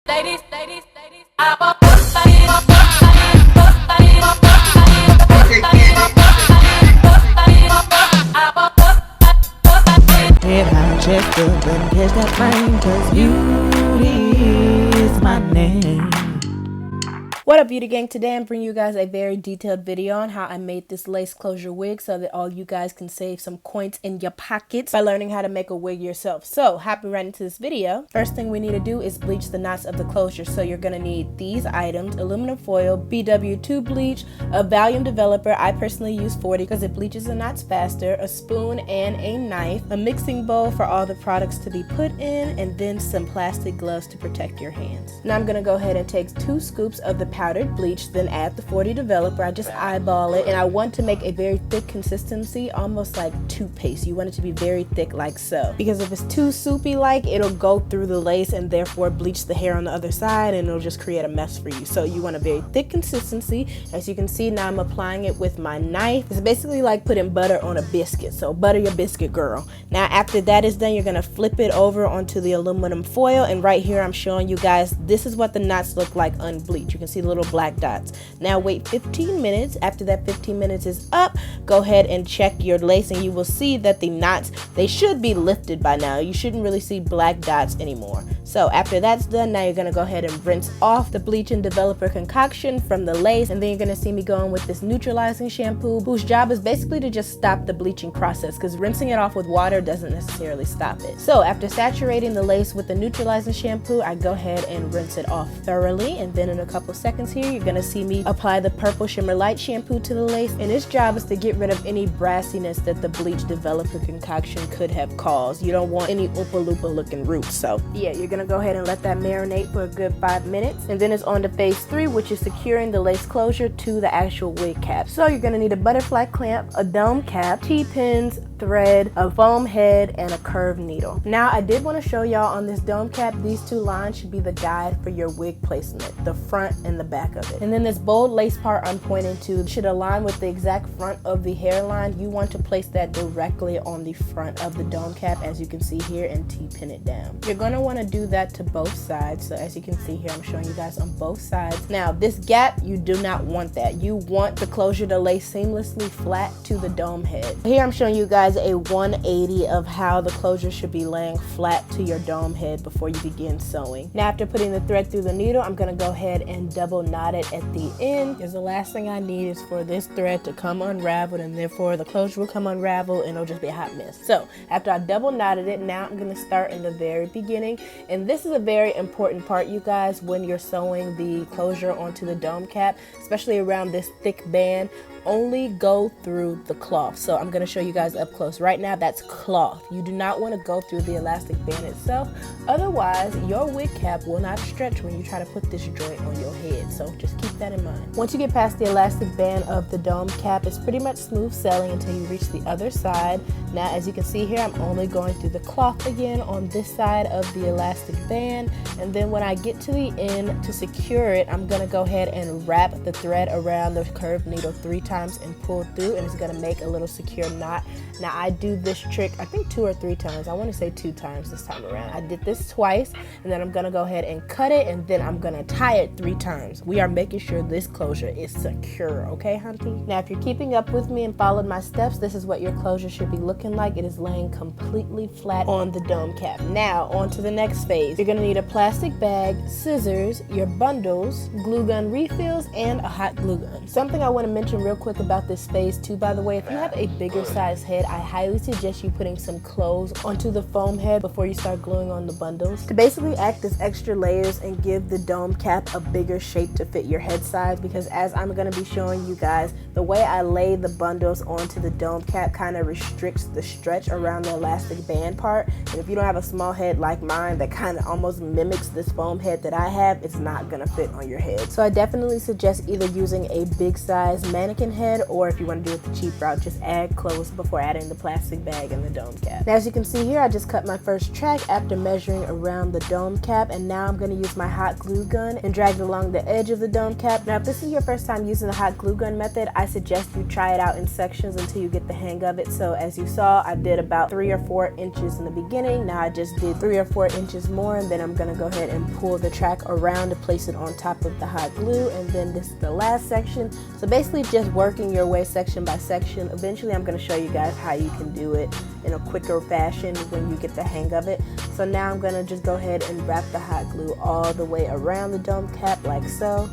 If I just do and catch that flame, 'cause beauty is my name. What up, beauty gang? Today I'm bringing you guys a very detailed video on how I made this lace closure wig so that all you guys can save some coins in your pockets by learning how to make a wig yourself. So hopping right into this video, first thing we need to do is bleach the knots of the closure. So you're going to need these items: aluminum foil, BW2 bleach, a volume developer. I personally use 40 because it bleaches the knots faster, a spoon and a knife, a mixing bowl for all the products to be put in, and then some plastic gloves to protect your hands. Now I'm going to go ahead and take 2 scoops of the powdered bleach, then add the 40 developer. I just eyeball it, and I want to make a very thick consistency, almost like toothpaste. You want it to be very thick like so, because if it's too soupy like, it'll go through the lace and therefore bleach the hair on the other side, and it'll just create a mess for you. So you want a very thick consistency. As you can see, now I'm applying it with my knife. It's basically like putting butter on a biscuit, so butter your biscuit, girl. Now after that is done, you're gonna flip it over onto the aluminum foil, and right here I'm showing you guys this is what the knots look like unbleached. You can see the little black dots. Now wait 15 minutes. After that 15 minutes is up, go ahead and check your lace, and you will see that the knots, they should be lifted by now. You shouldn't really see black dots anymore. So after that's done, now you're gonna go ahead and rinse off the bleaching developer concoction from the lace, and then you're gonna see me going with this neutralizing shampoo, whose job is basically to just stop the bleaching process, because rinsing it off with water doesn't necessarily stop it. So after saturating the lace with the neutralizing shampoo, I go ahead and rinse it off thoroughly, and then in a couple seconds here, you're gonna see me apply the purple Shimmer Light shampoo to the lace, and its job is to get rid of any brassiness that the bleach developer concoction could have caused. You don't want any Oompa Loompa looking roots. So yeah, you're gonna go ahead and let that marinate for a good 5 minutes, and then it's on to phase 3, which is securing the lace closure to the actual wig cap. So you're gonna need a butterfly clamp, a dome cap, T-pins, thread, a foam head, and a curved needle. Now I did want to show y'all on this dome cap, these 2 lines should be the guide for your wig placement, the front and the back of it. And then this bold lace part I'm pointing to should align with the exact front of the hairline. You want to place that directly on the front of the dome cap, as you can see here, and T-pin it down. You're going to want to do that to both sides. So as you can see here, I'm showing you guys on both sides. Now this gap, you do not want that. You want the closure to lay seamlessly flat to the dome head. Here I'm showing you guys a 180 of how the closure should be laying flat to your dome head before you begin sewing. Now after putting the thread through the needle, I'm going to go ahead and double knot it at the end, because the last thing I need is for this thread to come unraveled, and therefore the closure will come unraveled and it'll just be a hot mess. So after I double knotted it, now I'm going to start in the very beginning, and this is a very important part, you guys, when you're sewing the closure onto the dome cap, especially around this thick band. Only go through the cloth. So I'm going to show you guys up close. Right now, that's cloth. You do not want to go through the elastic band itself. Otherwise, your wig cap will not stretch when you try to put this joint on your head. So just keep that in mind. Once you get past the elastic band of the dome cap, it's pretty much smooth sailing until you reach the other side. Now, as you can see here, I'm only going through the cloth again on this side of the elastic band. And then when I get to the end to secure it, I'm going to go ahead and wrap the thread around the curved needle 3 times and pull through, and it's going to make a little secure knot. Now I do this trick I think 2 or 3 times. I want to say 2 times this time around. I did this twice, and then I'm going to go ahead and cut it, and then I'm going to tie it 3 times. We are making sure this closure is secure, okay, hunty? Now if you're keeping up with me and followed my steps, this is what your closure should be looking like. It is laying completely flat on the dome cap. Now on to the next phase. You're going to need a plastic bag, scissors, your bundles, glue gun refills, and a hot glue gun. Something I want to mention real quick about this phase 2, by the way, if you have a bigger size head, I highly suggest you putting some clothes onto the foam head before you start gluing on the bundles, to basically act as extra layers and give the dome cap a bigger shape to fit your head size. Because as I'm going to be showing you guys, the way I lay the bundles onto the dome cap kind of restricts the stretch around the elastic band part, and if you don't have a small head like mine that kind of almost mimics this foam head that I have, it's not going to fit on your head. So I definitely suggest either using a big size mannequin head, or if you want to do it the cheap route, just add clothes before adding in the plastic bag and the dome cap. Now, as you can see here, I just cut my first track after measuring around the dome cap, and now I'm going to use my hot glue gun and drag it along the edge of the dome cap. Now, if this is your first time using the hot glue gun method, I suggest you try it out in sections until you get the hang of it. So as you saw, I did about 3 or 4 inches in the beginning. Now I just did 3 or 4 inches more, and then I'm going to go ahead and pull the track around to place it on top of the hot glue, and then this is the last section. So basically just working your way section by section. Eventually I'm going to show you guys how you can do it in a quicker fashion when you get the hang of it. So now I'm going to just go ahead and wrap the hot glue all the way around the dome cap like so.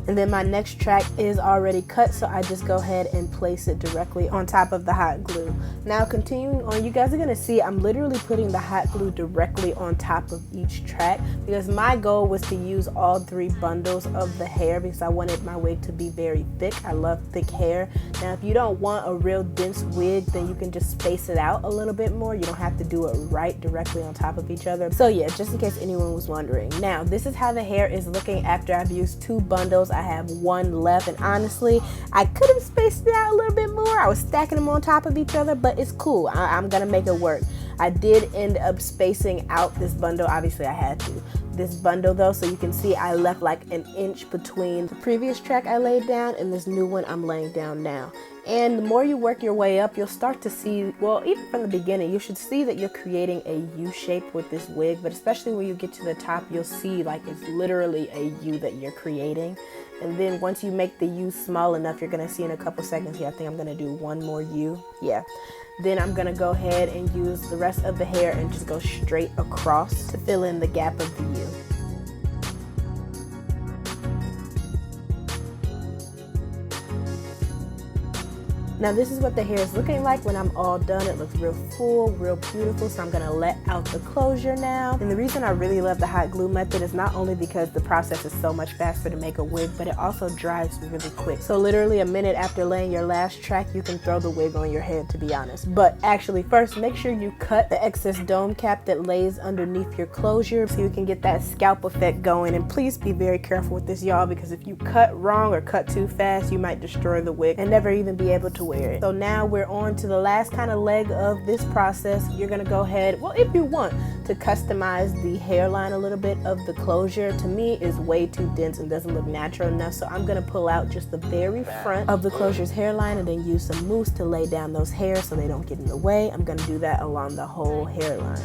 And then my next track is already cut, so I just go ahead and place it directly on top of the hot glue. Now continuing on, you guys are gonna see I'm literally putting the hot glue directly on top of each track because my goal was to use all 3 bundles of the hair because I wanted my wig to be very thick. I love thick hair. Now if you don't want a real dense wig, then you can just space it out a little bit more. You don't have to do it right directly on top of each other. So yeah, just in case anyone was wondering. Now this is how the hair is looking after I've used 2 bundles. I have 1 left, and honestly I could have spaced it out a little bit more. I was stacking them on top of each other, but it's cool. I'm gonna make it work. I did end up spacing out this bundle. Obviously I had to. This bundle though, so you can see I left like an inch between the previous track I laid down and this new one I'm laying down now. And the more you work your way up, you'll start to see, well, even from the beginning, you should see that you're creating a U shape with this wig, but especially when you get to the top, you'll see like it's literally a U that you're creating. And then once you make the U small enough, you're gonna see in a couple seconds here, I think I'm gonna do 1 more U, yeah. Then I'm gonna go ahead and use the rest of the hair and just go straight across to fill in the gap of the U. Now this is what the hair is looking like when I'm all done. It looks real full, real beautiful, so I'm gonna let out the closure now. And the reason I really love the hot glue method is not only because the process is so much faster to make a wig, but it also dries really quick. So literally a minute after laying your last track, you can throw the wig on your head, to be honest. But actually first, make sure you cut the excess dome cap that lays underneath your closure so you can get that scalp effect going. And please be very careful with this, y'all, because if you cut wrong or cut too fast, you might destroy the wig and never even be able to wear it. So now we're on to the last kind of leg of this process. You're gonna go ahead, well, if you want to customize the hairline a little bit of the closure. To me is way too dense and doesn't look natural enough, so I'm gonna pull out just the very front of the closure's hairline and then use some mousse to lay down those hairs so they don't get in the way. I'm gonna do that along the whole hairline.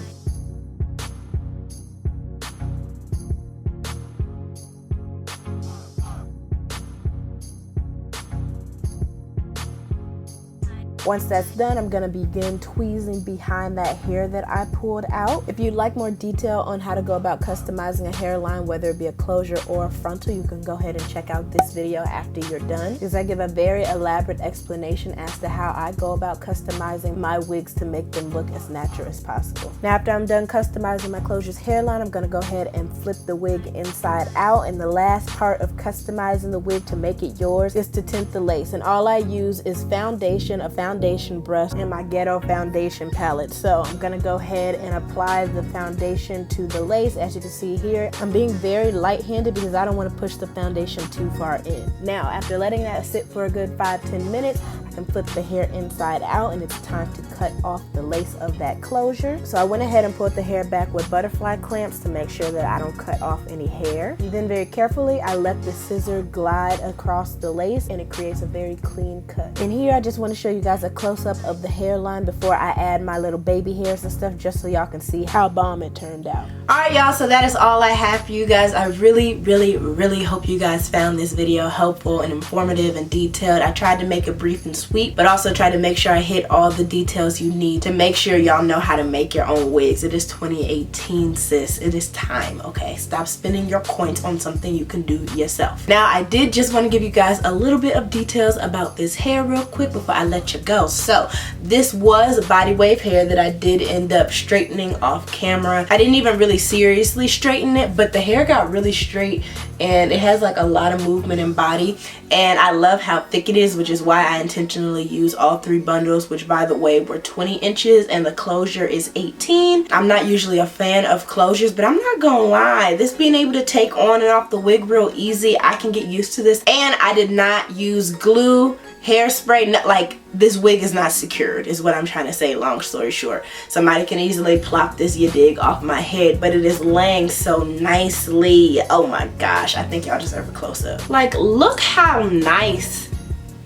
Once that's done, I'm gonna begin tweezing behind that hair that I pulled out. If you'd like more detail on how to go about customizing a hairline, whether it be a closure or a frontal, you can go ahead and check out this video after you're done, because I give a very elaborate explanation as to how I go about customizing my wigs to make them look as natural as possible. Now after I'm done customizing my closure's hairline, I'm gonna go ahead and flip the wig inside out, and the last part of customizing the wig to make it yours is to tint the lace. And all I use is foundation, a foundation brush, and my ghetto foundation palette. So I'm gonna go ahead and apply the foundation to the lace. As you can see here, I'm being very light-handed because I don't want to push the foundation too far in. Now after letting that sit for a good 5-10 minutes, I can flip the hair inside out, and it's time to cut off the lace of that closure. So I went ahead and pulled the hair back with butterfly clamps to make sure that I don't cut off any hair. And then very carefully, I let the scissor glide across the lace, and it creates a very clean cut. And here I just want to show you guys a close-up of the hairline before I add my little baby hairs and stuff, just so y'all can see how bomb it turned out. Alright y'all, so that is all I have for you guys. I really hope you guys found this video helpful and informative and detailed. I tried to make it brief and sweet, but also tried to make sure I hit all the details you need to make sure y'all know how to make your own wigs. It is 2018, sis. It is time, okay? Stop spending your coins on something you can do yourself. Now, I did just want to give you guys a little bit of details about this hair real quick before I let you go. So, this was a body wave hair that I did end up straightening off camera. I didn't even really seriously straighten it, but the hair got really straight and it has like a lot of movement in body, and I love how thick it is, which is why I intend intentionally use all 3 bundles, which by the way were 20 inches and the closure is 18. I'm not usually a fan of closures, but I'm not gonna lie, this being able to take on and off the wig real easy, I can get used to this. And I did not use glue, hairspray, like this wig is not secured is what I'm trying to say, long story short. Somebody can easily plop this, you dig, off my head, but it is laying so nicely. Oh my gosh, I think y'all deserve a close-up. Like, look how nice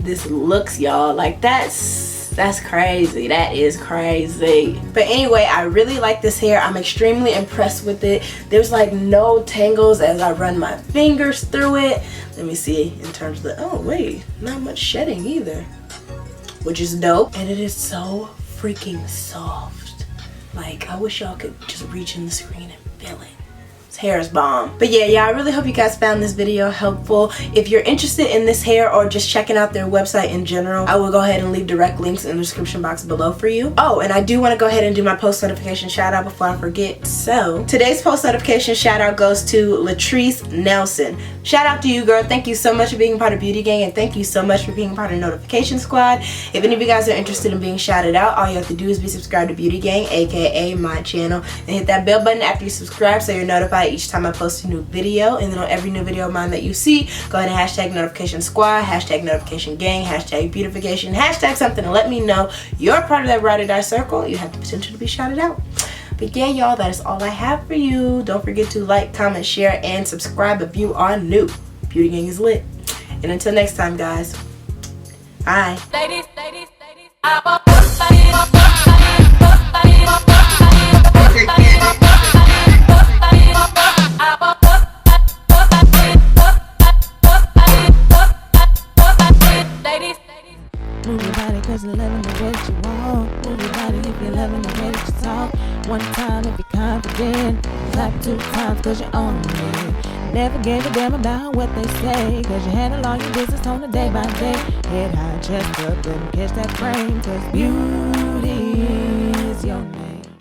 this looks, y'all. Like, that's crazy. That is crazy. But anyway, I really like this hair. I'm extremely impressed with it. There's like no tangles as I run my fingers through it. Let me see in terms of the, oh wait, not much shedding either, which is dope. And it is so freaking soft. Like, I wish y'all could just reach in the screen and feel it. Hair is bomb. But yeah, I really hope you guys found this video helpful. If you're interested in this hair or just checking out their website in general, I will go ahead and leave direct links in the description box below for you. Oh, and I do want to go ahead and do my post notification shout out before I forget. So today's post notification shout out goes to Latrice Nelson. Shout out to you, girl. Thank you so much for being part of Beauty Gang, and thank you so much for being part of Notification Squad. If any of you guys are interested in being shouted out, all you have to do is be subscribed to Beauty Gang, aka my channel, and hit that bell button after you subscribe so you're notified each time I post a new video. And then on every new video of mine that you see, go ahead and hashtag Notification Squad, hashtag Notification Gang, hashtag Beautification, hashtag something to let me know you're part of that ride or die circle. You have the potential to be shouted out. But yeah, y'all, that is all I have for you. Don't forget to like, comment, share, and subscribe if you are new. Beauty Gang is lit. And until next time, guys, bye. Ladies, move your body cause you're loving the way that you walk. Move your body if you're loving the way that you talk. One time if you're confident. Clap 2 times cause you own it. Never gave a damn about what they say, cause you handle all your business on a day by day. Head high, chest up, and catch that frame, cause beauty